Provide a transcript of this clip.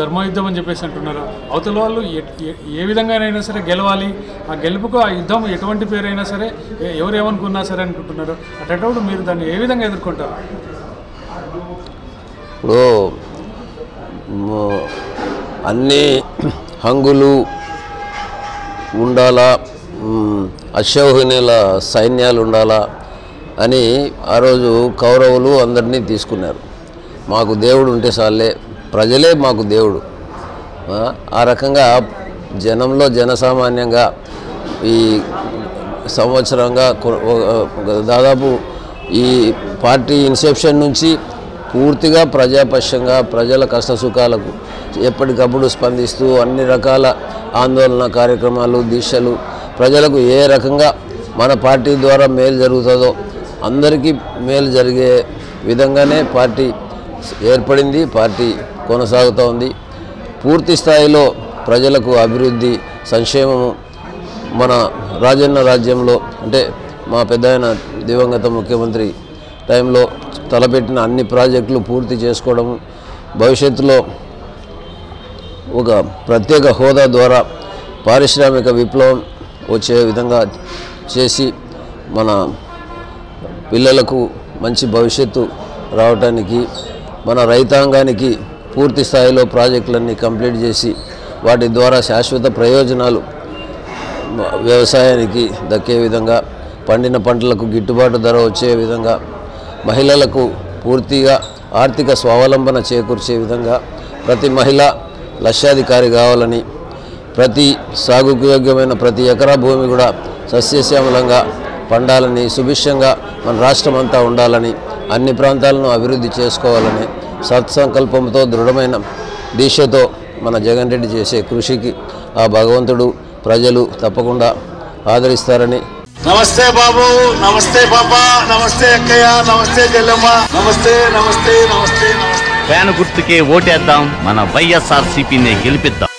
ధర్మయుద్ధం అని చెప్పేసి అంటున్నారు. అవతల వాళ్ళు ఏ విధంగానైనా సరే గెలవాలి, ఆ గెలుపుకు ఆ యుద్ధం ఎటువంటి పేరైనా సరే ఎవరు ఏమనుకున్నా సరే అనుకుంటున్నారు. అటువంటిప్పుడు మీరు దాన్ని ఏ విధంగా ఎదుర్కొంటారు? ఇప్పుడు అన్ని హంగులు ఉండాలా, అశ్వహీనుల సైన్యాలు ఉండాలా అని ఆ రోజు కౌరవులు అందరినీ తీసుకున్నారు. మాకు దేవుడు ఉంటే చాలే, ప్రజలే మాకు దేవుడు. ఆ రకంగా జనంలో జనసామాన్యంగా ఈ సంవత్సరంగా దాదాపు ఈ పార్టీ ఇన్సెప్షన్ నుంచి పూర్తిగా ప్రజాపక్షంగా ప్రజల కష్టసుఖాలకు ఎప్పటికప్పుడు స్పందిస్తూ అన్ని రకాల ఆందోళన కార్యక్రమాలు దీక్షలు ప్రజలకు ఏ రకంగా మన పార్టీ ద్వారా మేలు జరుగుతుందో అందరికీ మేలు జరిగే విధంగానే పార్టీ ఏర్పడింది, పార్టీ కొనసాగుతూ ఉంది. పూర్తి స్థాయిలో ప్రజలకు అభివృద్ధి సంక్షేమము మన రాజన్న రాజ్యంలో అంటే మా పెద్దాయన దివంగత ముఖ్యమంత్రి టైంలో తలపెట్టిన అన్ని ప్రాజెక్టులు పూర్తి చేసుకోవడం, భవిష్యత్తులో ఒక ప్రత్యేక హోదా ద్వారా పారిశ్రామిక విప్లవం వచ్చే విధంగా చేసి మన పిల్లలకు మంచి భవిష్యత్తు రావడానికి, మన రైతాంగానికి పూర్తి స్థాయిలో ప్రాజెక్టులన్నీ కంప్లీట్ చేసి వాటి ద్వారా శాశ్వత ప్రయోజనాలు వ్యవసాయానికి దక్కే విధంగా, పండిన పంటలకు గిట్టుబాటు ధర వచ్చే విధంగా, మహిళలకు పూర్తిగా ఆర్థిక స్వావలంబన చేకూర్చే విధంగా ప్రతి మహిళ లక్షాధికారి కావాలని, ప్రతి సాగుకు యోగ్యమైన ప్రతి ఎకరా భూమి కూడా సస్యశ్యామలంగా పండాలని, సుభిక్షంగా మన రాష్ట్రం అంతా ఉండాలని, అన్ని ప్రాంతాలను అభివృద్ధి చేసుకోవాలని సత్సంకల్పంతో దృఢమైన దీక్షతో మన జగన్ రెడ్డి చేసే కృషికి ఆ భగవంతుడు ప్రజలు తప్పకుండా ఆదరిస్తారని. నమస్తే బాబు, నమస్తే పాపా, నమస్తే అక్కయ్య, నమస్తే చెల్లెమ్మ, నమస్తే నమస్తే నమస్తే నమస్తే. ఫ్యాన్ గుర్తుకే ఓటేద్దాం, మన వైఎస్ఆర్సీపీని గెలిపిద్దాం.